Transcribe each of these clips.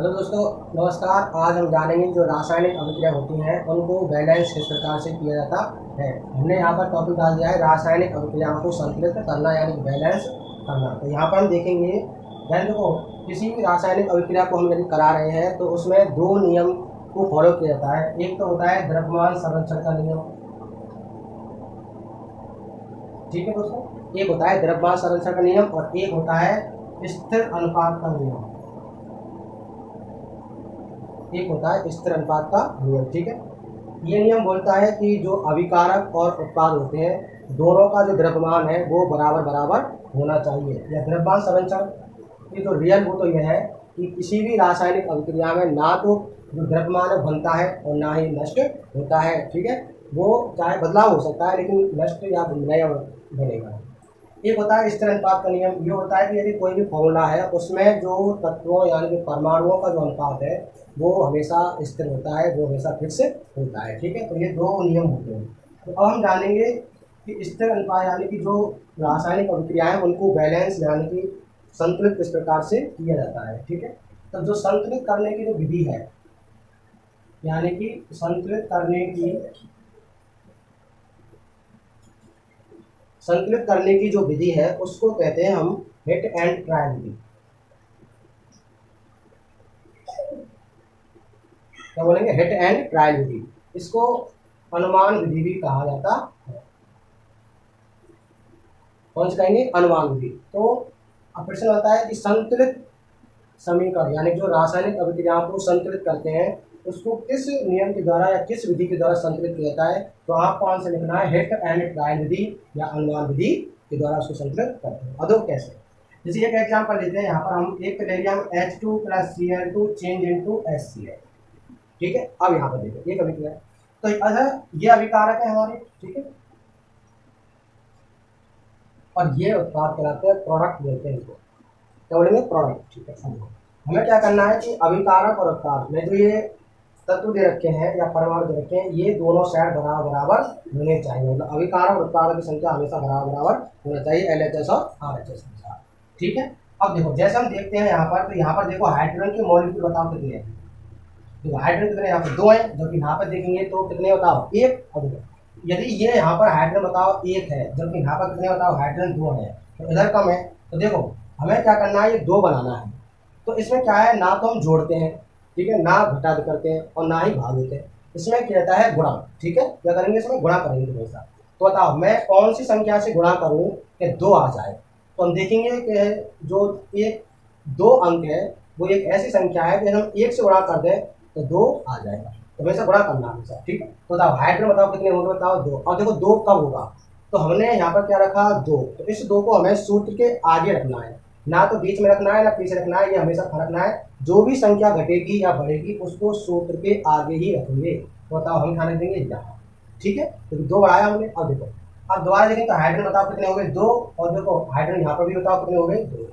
Hello दोस्तों, नमस्कार। आज हम जानेंगे जो रासायनिक अभिक्रिया होती हैं उनको बैलेंस किस प्रकार से किया जाता है। हमने यहाँ पर टॉपिक डाल दिया है रासायनिक अभिक्रियाओं को संतुलित करना यानी बैलेंस करना। तो यहाँ पर हम देखेंगे देखो, किसी भी रासायनिक अभिक्रिया को हम यदि करा रहे हैं तो उसमें दो नियम को फॉलो किया जाता है। एक तो होता है द्रव्यमान संरक्षण का नियम, ठीक है दोस्तों। एक होता है द्रव्यमान संरक्षण का नियम और एक होता है स्थिर अनुपात का नियम। एक होता है स्थिर अनुपात का नियम, ठीक है। ये नियम बोलता है कि जो अभिकारक और उत्पाद होते हैं दोनों का जो द्रव्यमान है वो बराबर बराबर होना चाहिए। या द्रव्यमान संरक्षण की जो रियल वो तो यह है कि किसी भी रासायनिक अभिक्रिया में ना तो जो द्रव्यमान है बनता है और ना ही नष्ट होता है, ठीक है। वो चाहे बदलाव हो सकता है लेकिन नष्ट या नया बनेगा। एक होता है स्थिर अनुपात का नियम। ये होता है कि यदि कोई भी फॉर्मूला है उसमें जो तत्वों यानी कि परमाणुओं का जो अनुपात है वो हमेशा स्थिर होता है, वो हमेशा फिक्स होता है, ठीक है। तो ये दो नियम होते हैं। तो अब हम जानेंगे कि स्थिर अनुपात यानी कि जो रासायनिक अभिक्रियाएं उनको बैलेंस यानी कि संतुलित किस प्रकार से किया जाता है, ठीक है। तो जो संतुलित करने की जो विधि है यानी कि संतुलित करने की जो विधि है उसको कहते हैं हम हिट एंड ट्रायल विधि। क्या बोलेंगे? हिट एंड ट्रायल विधि। इसको अनुमान विधि भी कहा जाता है। कौन सी कहेंगे? अनुमान विधि। तो अब प्रश्न आता है कि संतुलित समीकरण यानी जो रासायनिक अभिक्रियाओं को संतुलित करते हैं उसको किस नियम के द्वारा या किस विधि के द्वारा संतुलित किया जाता है। तो आपको आंसर लिखना है हिट एंड ट्रायल विधि या अनुमान विधि के द्वारा उसको संतुलित करते हैं। अदो कैसे? जैसे एक एग्जाम्पल लेते हैं, यहाँ पर हम एक ले लिया H2 + Cl2 change into HCl, ठीक है। अब यहाँ पर देखिए एक अभिक्रिया है तो ये अभिकारक है हमारे, ठीक है, और ये उत्पाद कहलाते हैं, प्रोडक्ट बोलते हैं इनको। क्या बोलेंगे? प्रोडक्ट, ठीक है। हमें क्या करना है कि अभिकारक और उत्पाद में जो ये तत्व दे रखे हैं या परमाणु दे रखे हैं ये दोनों साइड बराबर बराबर होने चाहिए। मतलब अभिकारक और उत्पादक की संख्या हमेशा बराबर बराबर होना चाहिए, LHS और RHS के साथ, ठीक है। अब देखो जैसे हम देखते हैं यहाँ पर, तो यहाँ पर देखो हाइड्रोजन के मॉलिक्यूल बताओ कितने हैं। देखो हाइड्रोजन कितने यहाँ पर 2 हैं, जबकि यहाँ पर देखेंगे तो कितने बताओ 1। और यदि ये यहाँ पर हाइड्रोजन बताओ 1 है जबकि यहाँ पर कितने बताओ हाइड्रोजन 2 है, तो इधर कम है। तो देखो हमें क्या करना है, ये 2 बनाना है। तो इसमें क्या है, ना तो हम जोड़ते हैं, ठीक है, ना घटा करते हैं और ना ही भाग देते हैं। इसमें क्या रहता है? गुणा, ठीक है। क्या करेंगे? इसमें गुणा करेंगे हमेशा। तो बताओ मैं कौन सी संख्या से गुणा करूं कि 2 आ जाए। तो हम देखेंगे कि जो एक 2 अंक है वो एक ऐसी संख्या है कि हम 1 से गुणा कर दें तो 2 आ जाएगा। तो हमेशा गुणा करना हमेशा, ठीक है। तो बताओ हाइड्रोजन बताओ कितने होंगे, बताओ 2। और देखो 2 कब होगा, तो हमने यहाँ पर क्या रखा 2। तो इस 2 को हमें सूत्र के आगे रखना है, ना तो बीच में रखना है ना पीछे रखना है, ये हमेशा रखना है। जो भी संख्या घटेगी या बढ़ेगी उसको सूत्र के आगे ही रखेंगे। तो बताओ हम क्या रख देंगे यहाँ, ठीक है। तो 2 बढ़ाया हमने। अब देखो अब दोबारा देखें तो हाइड्रोजन बताओ कितने हो गए 2। और देखो हाइड्रोजन यहाँ पर भी बताओ कितने हो गए 2।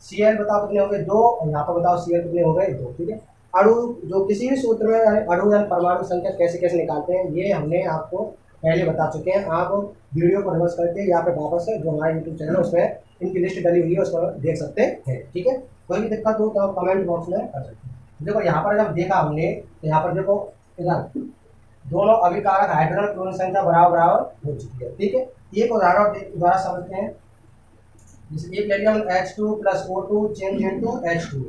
Cl बताओ कितने हो गए 2 और यहाँ पर बताओ Cl कितने हो गए 2, ठीक है। अणु जो किसी भी सूत्र में अणु या परमाणु संख्या कैसे कैसे निकालते हैं ये हमने आपको पहले बता चुके हैं। आप वीडियो को रिवर्स करके या फिर वापस से जो हमारा यूट्यूब चैनल है उसमें इनकी लिस्ट डली हुई है उस पर देख सकते हैं, ठीक है। कोई भी दिक्कत हो तो आप कमेंट बॉक्स में कर सकते हैं। देखो यहाँ पर जब देखा हमने तो यहाँ पर देखो इधर दोनों अभिकारक हाइड्रोजन क्लोरीन संख्या बराबर बराबर हो चुकी है, ठीक है। एक उदाहरण द्वारा समझते हैं। जैसे एक ले लिया हम H2 + O2 change into H2,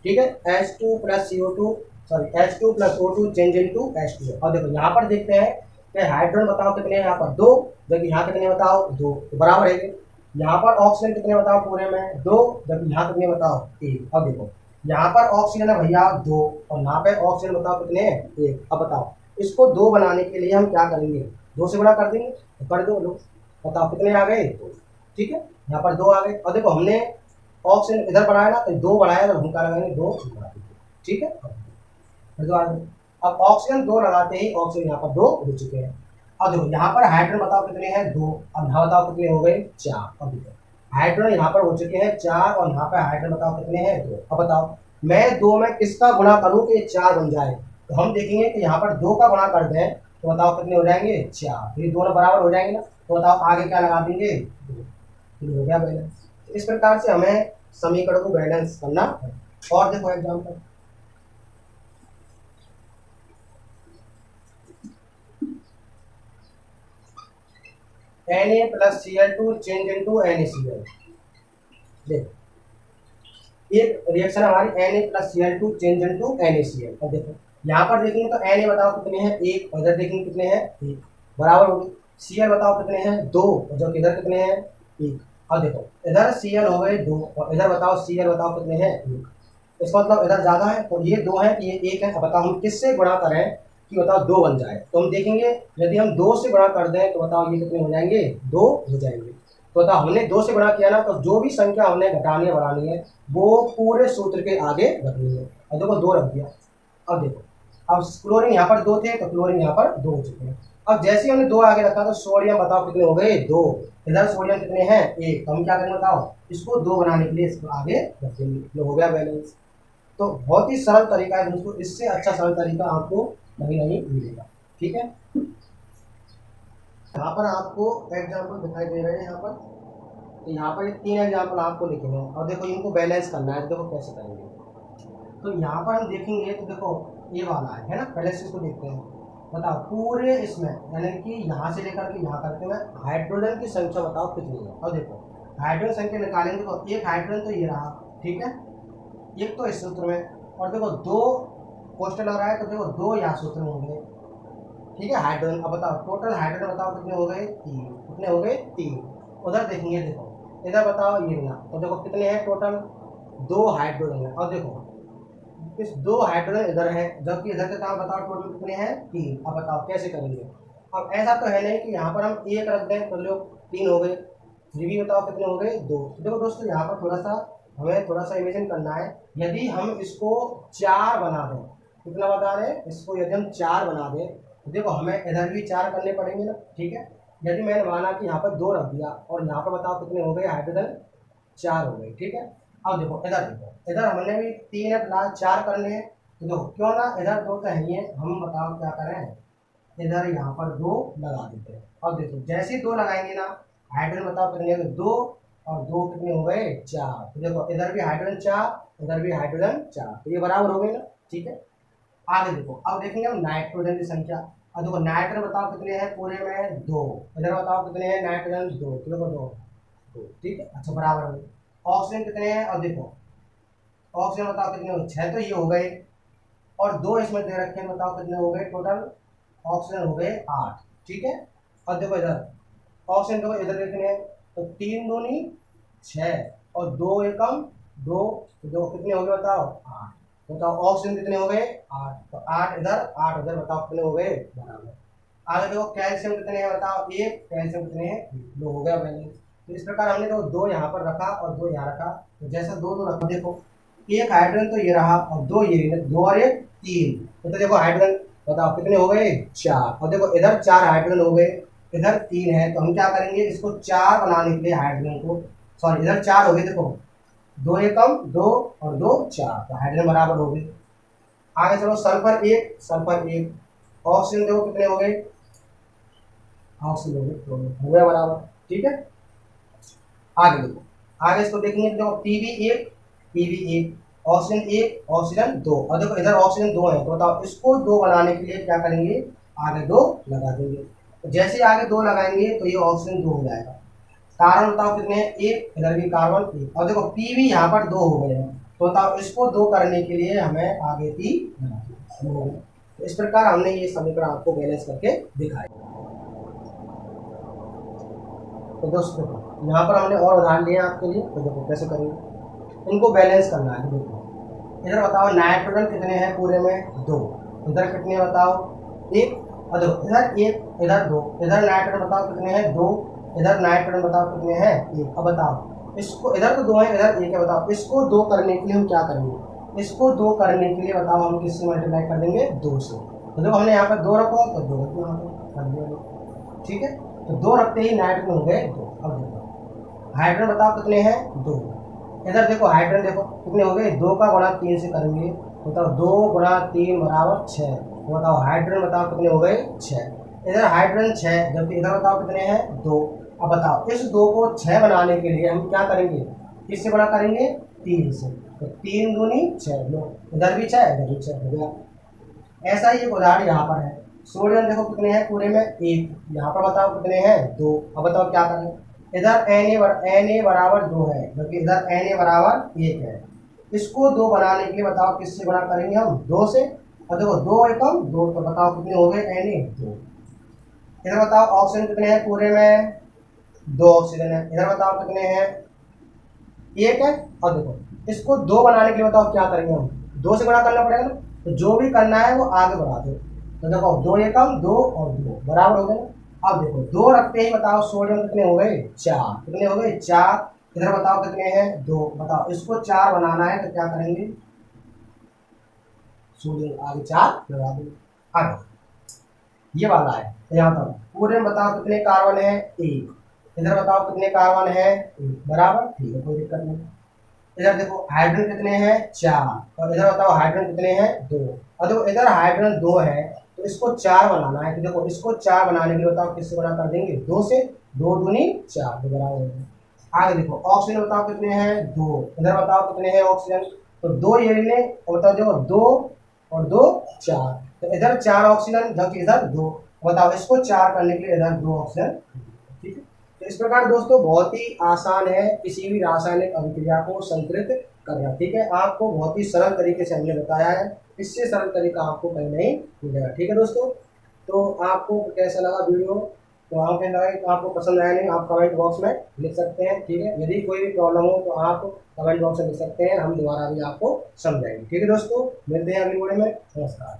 ठीक है। H2 + CO2 sorry H2 + O2 change into H2। और देखो यहाँ पर देखते हैं कि हाइड्रोजन बताओ कितने हैं, यहाँ पर 2, जबकि यहाँ कितने बताओ 2, तो बराबर है। यहाँ पर ऑक्सीजन कितने बताओ पूरे में 2, जबकि यहाँ कितने बताओ 1। अब देखो यहाँ पर ऑक्सीजन है भैया 2 और यहाँ पे ऑक्सीजन बताओ कितने हैं 1। अब बताओ इसको 2 बनाने के लिए हम क्या करेंगे, 2 से गुणा कर देंगे। तो कर दो लोग, बताओ कितने आ गए 2, ठीक है। यहाँ पर 2 आ गए। और देखो हमने ऑक्सीजन इधर बढ़ाया ना तो 2 बढ़ाया तो हम क्या लगाएंगे 2 बढ़ा देंगे, ठीक है। अब ऑक्सीजन 2 लगाते ही ऑक्सीजन यहाँ पर 2 हो चुके हैं। अब देखो यहाँ पर हाइड्रोजन बताओ कितने हैं 2, अब यहाँ बताओ कितने हो गए 4। अब देखो हाइड्रोजन यहाँ पर हो चुके हैं 4 और यहाँ पर हाइड्रोजन बताओ कितने हैं 2। अब बताओ मैं 2 में किसका गुणा करूँ कि 4 बन जाए। तो हम देखेंगे कि यहाँ पर 2 का गुणा कर दें तो बताओ कितने हो जाएंगे 4। तो ये दोनों बराबर हो जाएंगे ना। तो बताओ आगे क्या लगा देंगे 2, हो गया बैलेंस। इस प्रकार से हमें समीकरण को बैलेंस करना है। और देखो example, Na+Cl2 change into NaCl। देखो एक रिएक्शन हमारी Na+Cl2 चेंज इनटू NaCl। अब देखो यहाँ पर देखेंगे तो Na बताओ कितने हैं, एक, और इधर देखेंगे कितने हैं, एक, बराबर हो गए। Cl बताओ कितने हैं, दो, और जब इधर कितने हैं, एक। अब देखो इधर Cl हो गए दो, और इधर बताओ Cl बताओ कितने हैं, एक। इसका मतलब इधर ज्यादा है, और ये दो है, ये एक है। अब बताओ हम किससे गुणा करें कि बताओ दो बन जाए, तो हम देखेंगे यदि हम दो से गुणा कर दें तो बताओ ये कितने हो जाएंगे, दो हो जाएंगे। तो बताओ हमने दो से गुणा किया ना, तो जो भी संख्या हमने घटानी है बढ़ानी है वो पूरे सूत्र के आगे रखनी है। अब देखो दो रख दिया। अब देखो अब क्लोरीन यहाँ पर दो थे तो क्लोरीन यहाँ पर दो हो चुके हैं। अब जैसे ही हमने दो आगे रखा तो सोडियम बताओ कितने हो गए, दो। इधर सोडियम कितने हैं, एक। तो हम क्या करेंगे बताओ, इसको दो बनाने के लिए इसको आगे रख देंगे, तो हो गया बैलेंस। तो बहुत ही सरल तरीका है दोस्तों, इससे अच्छा सरल तरीका आपको कहीं नहीं मिलेगा। ठीक है, यहाँ पर आपको एग्जाम्पल दिखाई दे रहे हैं यहाँ पर, तो यहाँ पर ये तीन एग्जाम्पल आपको लिखे हैं, और देखो इनको बैलेंस करना है। देखो कैसे करेंगे, तो यहाँ पर हम देखेंगे तो देखो ये वाला है ना, पहले से इसको देखते हैं। बताओ पूरे इसमें यानी कि यहाँ से लेकर के यहाँ करके मैं हाइड्रोजन की संख्या बताओ कितनी है। और देखो हाइड्रोजन संख्या निकालेंगे तो एक हाइड्रोजन तो ये रहा, ठीक है, एक तो इस सूत्र में, और देखो दो पोस्टल आ रहा है, तो देखो दो यहाँ सूत्र में होंगे, ठीक है, हाइड्रोजन। अब बताओ टोटल हाइड्रोजन बताओ कितने हो गए, तीन। कितने हो गए, तीन। उधर देखेंगे, देखो इधर बताओ ये ना, तो देखो कितने हैं टोटल, दो हाइड्रोजन है। और देखो इस दो हाइड्रोजन इधर है, जबकि इधर के काम बताओ टोटल कितने हैं, तीन। अब बताओ कैसे करेंगे। अब ऐसा तो है नहीं कि यहाँ पर हम एक रख दें तो लोग तीन हो गए, फिर भी बताओ कितने हो गए, दो। देखो दोस्तों यहाँ पर थोड़ा सा हमें थोड़ा सा इमेजिन करना है। यदि हम इसको चार बना दें, कितना बता रहे हैं, इसको यदि हम चार बना दें तो देखो हमें इधर भी चार करने पड़ेंगे ना, ठीक है। यदि मैंने माना कि यहाँ पर दो रख दिया और यहाँ पर बताओ कितने हो गए हाइड्रोजन, चार हो गए, ठीक है। अब देखो इधर हमने भी तीन प्लस चार करने हैं, तो देखो क्यों ना इधर दो तो है ही है, हम बताओ क्या करें, इधर यहाँ पर दो लगा देते हैं। अब देखो जैसे ही दो लगाएंगे ना, हाइड्रोजन बताओ कितने हो गए, दो, और दो कितने हो गए, चार। तो देखो इधर भी हाइड्रोजन चार, इधर भी हाइड्रोजन चार, तो ये बराबर हो गए ना, ठीक है। आगे देखो अब देखेंगे हम नाइट्रोजन की संख्या। अब देखो नाइट्रोजन बताओ कितने हैं पूरे में, दो। इधर बताओ कितने हैं नाइट्रोजन, दो। तो देखो दो, दो, ठीक है, अच्छा बराबर हो गए। ऑक्सीजन कितने हैं, और देखो ऑक्सीजन बताओ कितने हो, छः, तो ये हो गए, और दो इसमें दे रखे हैं, बताओ कितने हो गए टोटल, ऑक्सीजन हो गए आठ, ठीक है। और देखो इधर ऑक्सीजन देखो इधर देखने हैं, तो तीन दूनी छः, और दो एकम दो, तो दो कितने हो गए बताओ, आठ। बताओ ऑक्सीजन कितने हो गए, आठ। तो आठ इधर बताओ कितने हो गए, बराबर। आगे देखो कैल्शियम कितने हैं बताओ, एक। कैल्शियम कितने हैं, दो, हो गया बैलेंस। तो इस प्रकार हमने तो दो यहाँ पर रखा और दो यहाँ रखा, तो जैसा दो दो रखा, देखो एक हाइड्रोजन तो ये रहा और दो ये, दो और एक तीन, तो देखो हाइड्रोजन बताओ कितने हो गए, चार। और देखो इधर चार हाइड्रोजन हो गए, इधर तीन है, तो हम क्या करेंगे, इसको चार बनाने के लिए हाइड्रोजन को, सॉरी इधर चार हो गए, देखो दो एकम दो और दो चार, तो हाइड्रोजन बराबर हो गए। आगे चलो सल्फर एक, सल्फर एक। ऑक्सीजन देखो कितने हो गए, ऑक्सीजन हो गए, हो गया बराबर, ठीक है। आगे देखो, आगे इसको देखेंगे, देखो पीबी एक, पीबी एक, ऑक्सीजन एक, ऑक्सीजन दो। और देखो इधर ऑक्सीजन दो है, तो बताओ इसको दो बनाने के लिए क्या करेंगे, आगे दो लगा देंगे। तो जैसे आगे दो लगाएंगे तो ये ऑक्सीजन दो हो जाएगा। कार्बन बताओ कितने हैं, एक, इधर भी कार्बन एक, और देखो पीबी यहाँ पर दो हो गए हैं, तो बताओ इसको दो करने के लिए हमें आगे तीन लगाना है। तो इस प्रकार हमने ये समीकरण आपको बैलेंस करके दिखाया। तो दोस्तों देखो यहाँ पर हमने और उदाहरण लिए आपके लिए, तो देखो कैसे करेंगे, इनको बैलेंस करना है। देखो इधर बताओ नाइट्रोजन कितने हैं पूरे में, दो। इधर कितने बताओ, एक। और देखो इधर एक, इधर दो, इधर नाइट्रोजन बताओ कितने हैं, दो। इधर नाइट्रोजन बताओ कितने हैं, एक। अब बताओ इसको, इधर तो दो है, इधर एक है, बताओ इसको दो करने के लिए हम क्या करेंगे, इसको दो करने के लिए बताओ हम किससे मल्टीप्लाई कर देंगे, दो से। तो देखो हमने यहाँ पर दो रखो तो दो रखो यहाँ पर कर दिया, ठीक है। तो दो रखते ही नाइट्रोजन हो गए दो। अब देखो हाइड्रोजन बताओ कितने हैं, दो। इधर देखो हाइड्रोजन देखो कितने हो गए, दो का गुणा तीन से करेंगे, बताओ दो गुणा तीन बराबर छः। तो बताओ हाइड्रोजन बताओ कितने हो गए, छः। इधर हाइड्रोजन छः, जबकि इधर बताओ कितने हैं, दो। अब बताओ इस दो को छः बनाने के लिए हम क्या करेंगे, किससे गुणा करेंगे, तीन से। तो 3 दूनी 6, लो इधर भी 6 इधर भी 6 हो गया। ऐसा ही एक उदाहरण यहाँ पर है। सोडियम देखो कितने हैं पूरे में 1, यहाँ पर बताओ कितने हैं 2। अब बताओ क्या करें, इधर Na बराबर 2 है जबकि इधर Na बराबर 1 है। इसको 2 बनाने के लिए बताओ किससे गुणा करेंगे हम, 2 से। और देखो 2 एकम 2, तो बताओ कितने हो गए Na 2। इधर बताओ ऑक्सीजन कितने हैं पूरे में, 2 ऑक्सीजन है। इधर बताओ कितने हैं, 1 है। और देखो इसको 2 बनाने के लिए बताओ क्या करेंगे हम, 2 से गुणा करना पड़ेगा ना, तो जो भी करना है वो आगे बढ़ा दो। तो देखो 2 एकम 2 और 2 बराबर हो गए ना। अब देखो 2 रखते ही बताओ सोडियम कितने हो गए 4, कितने हो गए 4। इधर बताओ कितने हैं 2, बताओ इसको 4 बनाना है तो क्या करेंगे, सोडियम आगे 4 लगा दो। आगे ये वाला है तो यहाँ पर पूरे में बताओ कितने कार्बन है 1, इधर बताओ कितने कार्बन है 1, बराबर, ठीक है कोई दिक्कत नहीं। इधर देखो हाइड्रोजन कितने हैं 4, और इधर बताओ हाइड्रोजन कितने हैं 2। और देखो इधर हाइड्रोजन 2 है तो इसको 4 बनाना है, तो देखो इसको 4 बनाने के लिए बताओ किससे गुणा कर देंगे, 2 से। 2 दूनी 4 तो बराबर हो गया। आगे देखो ऑक्सीजन बताओ कितने हैं 2, इधर बताओ कितने हैं ऑक्सीजन, तो 2 ये ले और बताओ देखो 2 और 2 4, तो इधर 4 ऑक्सीजन जबकि इधर 2। बताओ इसको 4 करने के लिए इधर 2 ऑक्सीजन, ठीक है। तो इस प्रकार दोस्तों बहुत ही आसान है किसी भी रासायनिक अभिक्रिया को संतुलित करना, ठीक है। आपको बहुत ही सरल तरीके से हमने बताया है, इससे सरल तरीका आपको कहीं नहीं मिलेगा, ठीक है दोस्तों। तो आपको कैसा लगा वीडियो, तो आप आपको पसंद आया नहीं आप कमेंट बॉक्स में लिख सकते हैं, ठीक है। यदि कोई भी प्रॉब्लम हो तो आप कमेंट बॉक्स में लिख सकते हैं, हम दोबारा भी आपको समझाएंगे, ठीक है दोस्तों। मिलते हैं अगली वीडियो में, नमस्कार।